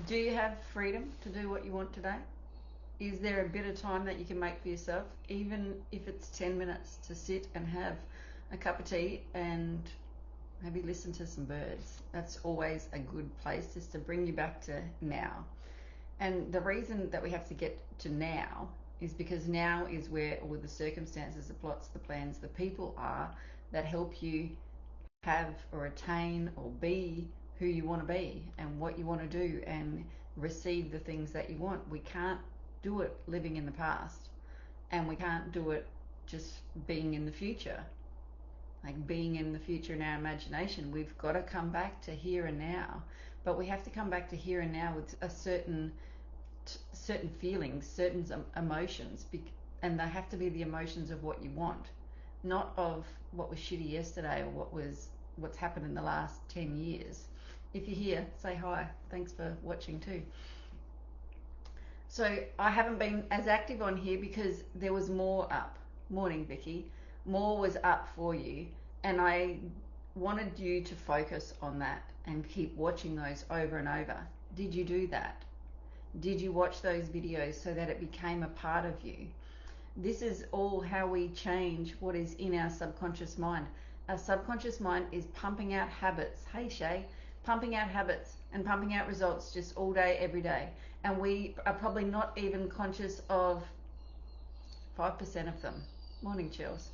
Do you have freedom to do what you want today? Is there a bit of time that you can make for yourself, even if it's 10 minutes, to sit and have a cup of tea and maybe listen to some birds? That's always a good place, just to bring you back to now. And the reason that we have to get to now is because now is where all the circumstances, the plots, the plans, the people are that help you have or attain or be who you want to be and what you want to do and receive the things that you want. We can't do it living in the past, and we can't do it just being in the future, like being in the future in our imagination. We've got to come back to here and now, but we have to come back to here and now with a certain feelings, certain emotions, and they have to be the emotions of what you want, not of what was shitty yesterday or what's happened in the last 10 years. If you're here, say hi. Thanks for watching too. So I haven't been as active on here because there was more up. Morning, Vicky. More was up for you, and I wanted you to focus on that and keep watching those over and over. Did you do that? Did you watch those videos so that it became a part of you? This is all how we change what is in our subconscious mind. Our subconscious mind is pumping out habits. Hey, Shay, pumping out habits and pumping out results just all day, every day. And we are probably not even conscious of 5% of them. Morning, Chills.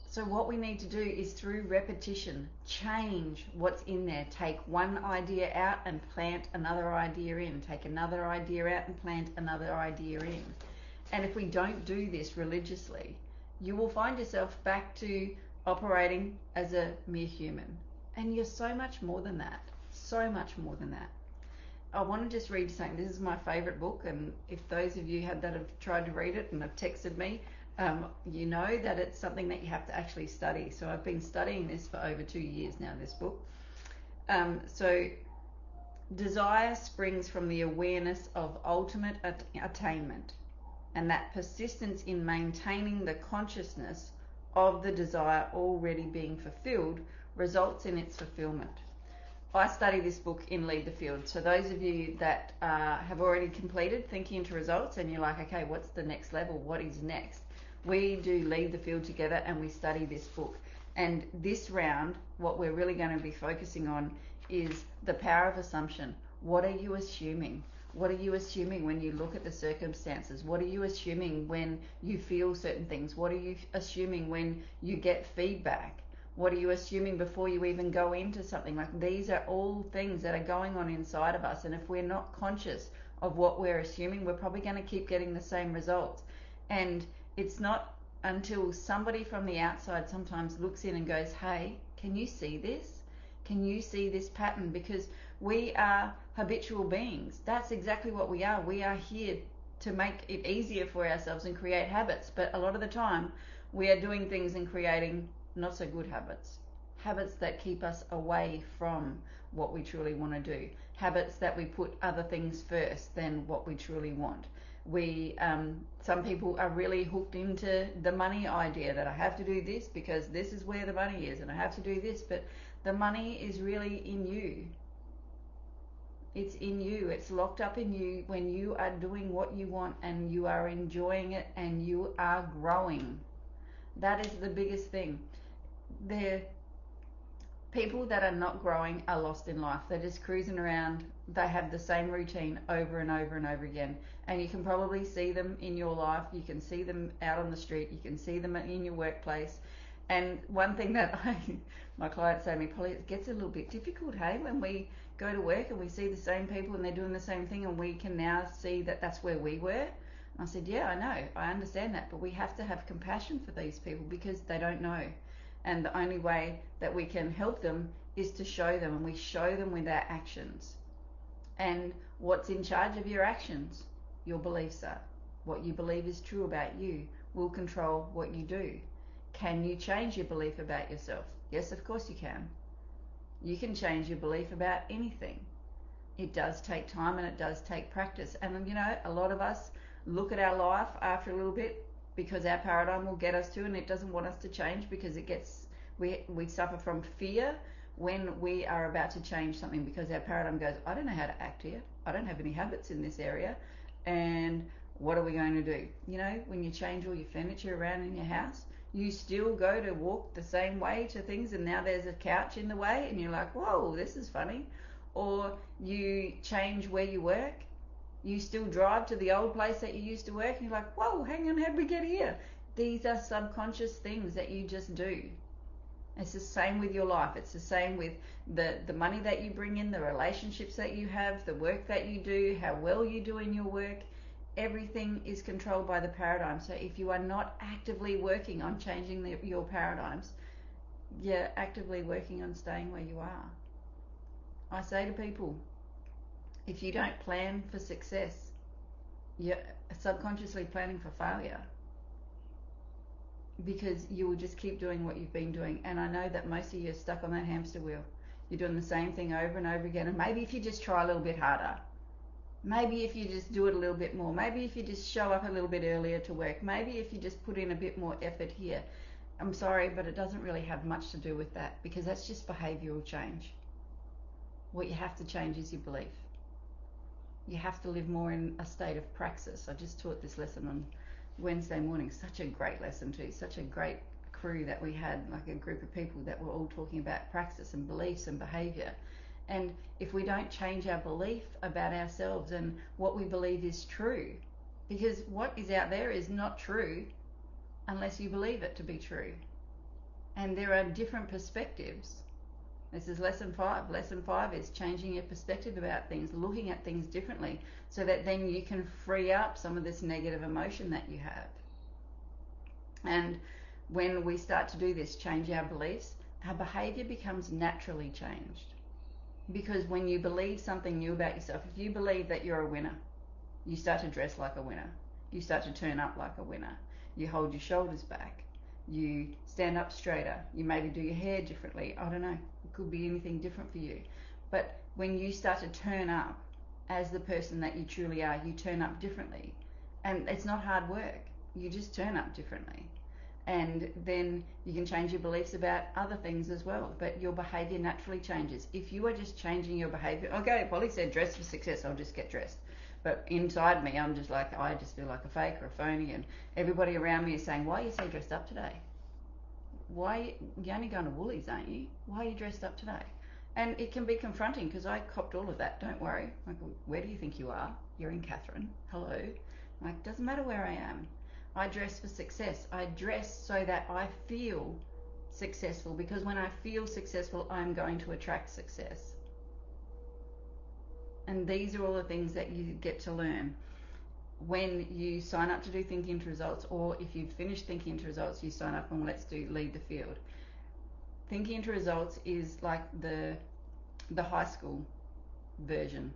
So what we need to do is, through repetition, change what's in there. Take one idea out and plant another idea in. Take another idea out and plant another idea in. And if we don't do this religiously, you will find yourself back to operating as a mere human. And you're so much more than that. So much more than that. I want to just read something. This is my favourite book, and if those of you that have tried to read it and have texted me, you know that it's something that you have to actually study. So I've been studying this for over 2 years now, this book. So desire springs from the awareness of ultimate attainment, and that persistence in maintaining the consciousness of the desire already being fulfilled results in its fulfillment. I study this book in Lead the Field. So those of you that have already completed Thinking into Results and you're like, okay, what's the next level? What is next? We do Lead the Field together and we study this book. And this round, what we're really going to be focusing on is the power of assumption. What are you assuming? What are you assuming when you look at the circumstances? What are you assuming when you feel certain things? What are you assuming when you get feedback? What are you assuming before you even go into something? Like, these are all things that are going on inside of us. And if we're not conscious of what we're assuming, we're probably going to keep getting the same results. And it's not until somebody from the outside sometimes looks in and goes, hey, can you see this? Can you see this pattern? Because we are habitual beings. That's exactly what we are. We are here to make it easier for ourselves and create habits. But a lot of the time, we are doing things and creating not so good habits. Habits that keep us away from what we truly want to do. Habits that we put other things first than what we truly want. Some people are really hooked into the money idea, that I have to do this because this is where the money is, and I have to do this, but the money is really in you. It's in you. It's locked up in you when you are doing what you want and you are enjoying it and you are growing. That is the biggest thing. The people that are not growing are lost in life. They're just cruising around. They have the same routine over and over and over again. And you can probably see them in your life. You can see them out on the street. You can see them in your workplace. And one thing that my clients say to me, Polly, it gets a little bit difficult, hey, when we go to work and we see the same people and they're doing the same thing, and we can now see that that's where we were. And I said, yeah, I know, I understand that, but we have to have compassion for these people because they don't know. And the only way that we can help them is to show them, and we show them with our actions. And what's in charge of your actions? Your beliefs are. What you believe is true about you will control what you do. Can you change your belief about yourself? Yes, of course you can. You can change your belief about anything. It does take time and it does take practice. And you know, a lot of us look at our life after a little bit because our paradigm will get us to, and it doesn't want us to change because it gets, we suffer from fear. when we are about to change something because our paradigm goes, I don't know how to act here, I don't have any habits in this area, and what are we going to do? You know, when you change all your furniture around in your house, you still go to walk the same way to things, and now there's a couch in the way, and you're like, whoa, this is funny. Or you change where you work, you still drive to the old place that you used to work, and you're like, whoa, hang on, how'd we get here? These are subconscious things that you just do. It's the same with your life. It's the same with the money that you bring in, the relationships that you have, the work that you do, how well you do in your work. Everything is controlled by the paradigm. So if you are not actively working on changing your paradigms, you're actively working on staying where you are. I say to people, if you don't plan for success, you're subconsciously planning for failure, because you will just keep doing what you've been doing. And I know that most of you are stuck on that hamster wheel. You're doing the same thing over and over again. And maybe if you just try a little bit harder, maybe if you just do it a little bit more, maybe if you just show up a little bit earlier to work, maybe if you just put in a bit more effort here. I'm sorry, but it doesn't really have much to do with that, because that's just behavioral change. What you have to change is your belief. You have to live more in a state of praxis. I just taught this lesson on Wednesday morning. Such a great lesson too. Such a great crew that we had, like a group of people that were all talking about praxis and beliefs and behavior. And if we don't change our belief about ourselves and what we believe is true, because what is out there is not true unless you believe it to be true. And there are different perspectives. This is lesson 5. Lesson 5 is changing your perspective about things, looking at things differently, so that then you can free up some of this negative emotion that you have. And when we start to do this, change our beliefs, our behavior becomes naturally changed. Because when you believe something new about yourself, if you believe that you're a winner, you start to dress like a winner. You start to turn up like a winner. You hold your shoulders back. You stand up straighter. You maybe do your hair differently. I don't know. It could be anything different for you. But when you start to turn up as the person that you truly are, you turn up differently. And it's not hard work. You just turn up differently. And then you can change your beliefs about other things as well. But your behavior naturally changes. If you are just changing your behavior, okay, Polly said dress for success, I'll just get dressed. But inside me, I'm just like, I just feel like a fake or a phony, and everybody around me is saying, why are you so dressed up today? Why, you're only going to Woolies, aren't you? Why are you dressed up today? And it can be confronting, because I copped all of that, don't worry. Like, where do you think you are? You're in Katherine, hello. Like, doesn't matter where I am. I dress for success. I dress so that I feel successful, because when I feel successful, I'm going to attract success. And these are all the things that you get to learn when you sign up to do Think Into Results, or if you've finished Thinking Into Results, you sign up on Let's Do Lead the Field. Thinking Into Results is like the high school version.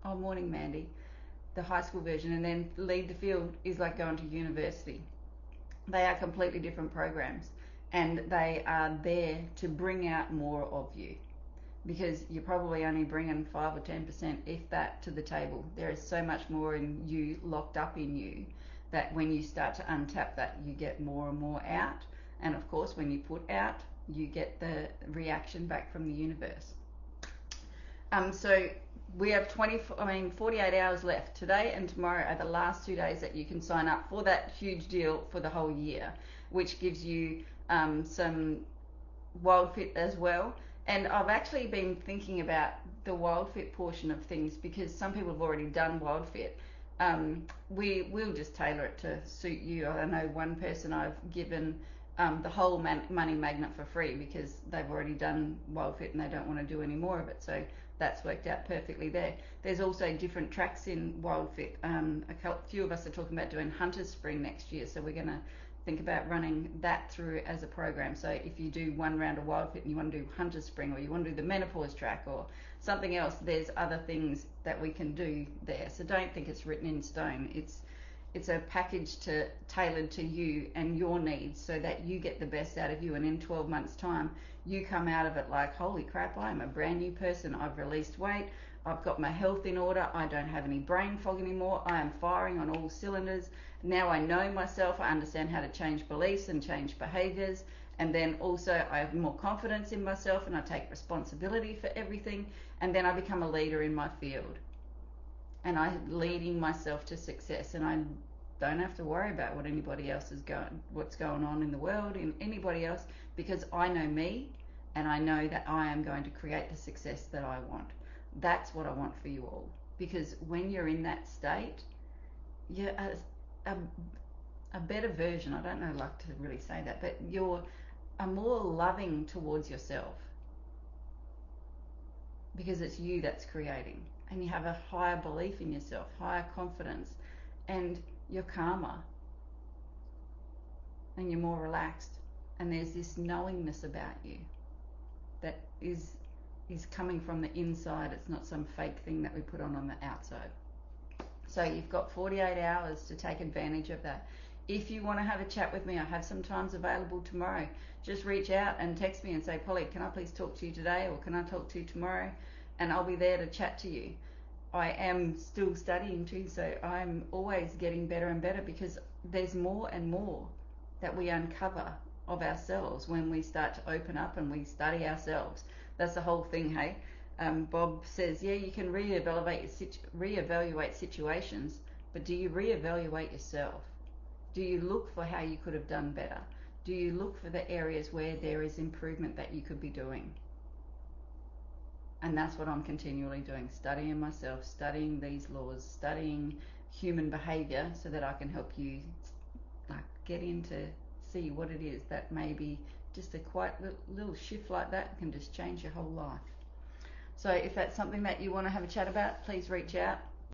Oh, morning, Mandy. The high school version. And then Lead the Field is like going to university. They are completely different programs, and they are there to bring out more of you, because you're probably only bringing 5 or 10%, if that, to the table. There is so much more in you, locked up in you, that when you start to untap that, you get more and more out. And of course, when you put out, you get the reaction back from the universe. So we have 48 hours left. Today and tomorrow are the last 2 days that you can sign up for that huge deal for the whole year, which gives you some WildFit as well. And I've actually been thinking about the WildFit portion of things, because some people have already done WildFit. We'll just tailor it to suit you. I know one person I've given the whole money magnet for free, because they've already done WildFit and they don't want to do any more of it. So that's worked out perfectly there. There's also different tracks in WildFit. A few of us are talking about doing Hunter's Spring next year, so we're going to think about running that through as a program. So if you do one round of WildFit and you want to do Hunter's Spring, or you want to do the menopause track or something else, there's other things that we can do there. So don't think it's written in stone. It's a package tailored to you and your needs, so that you get the best out of you, and in 12 months time you come out of it like, holy crap, I'm a brand new person. I've released weight, I've got my health in order, I don't have any brain fog anymore, I am firing on all cylinders. Now I know myself, I understand how to change beliefs and change behaviors, And then also I have more confidence in myself and I take responsibility for everything. And then I become a leader in my field. And I'm leading myself to success. And I don't have to worry about what anybody else what's going on in the world, in anybody else, because I know me and I know that I am going to create the success that I want. That's what I want for you all. Because when you're in that state, you're a better version. I don't know, like to really say that, but you're a more loving towards yourself because it's you that's creating, and you have a higher belief in yourself, higher confidence, and you're calmer and you're more relaxed, and there's this knowingness about you that is coming from the inside. It's not some fake thing that we put on the outside. So you've got 48 hours to take advantage of that. If you want to have a chat with me, I have some times available tomorrow. Just reach out and text me and say, Polly, can I please talk to you today, or can I talk to you tomorrow? And I'll be there to chat to you. I am still studying too, so I'm always getting better and better, because there's more and more that we uncover of ourselves when we start to open up and we study ourselves. That's the whole thing, hey? Bob says, yeah, you can reevaluate situations, but do you reevaluate yourself? Do you look for how you could have done better? Do you look for the areas where there is improvement that you could be doing? And that's what I'm continually doing, studying myself, studying these laws, studying human behavior, so that I can help you get into see what it is that maybe just a quite little shift like that can just change your whole life. So if that's something that you want to have a chat about, please reach out.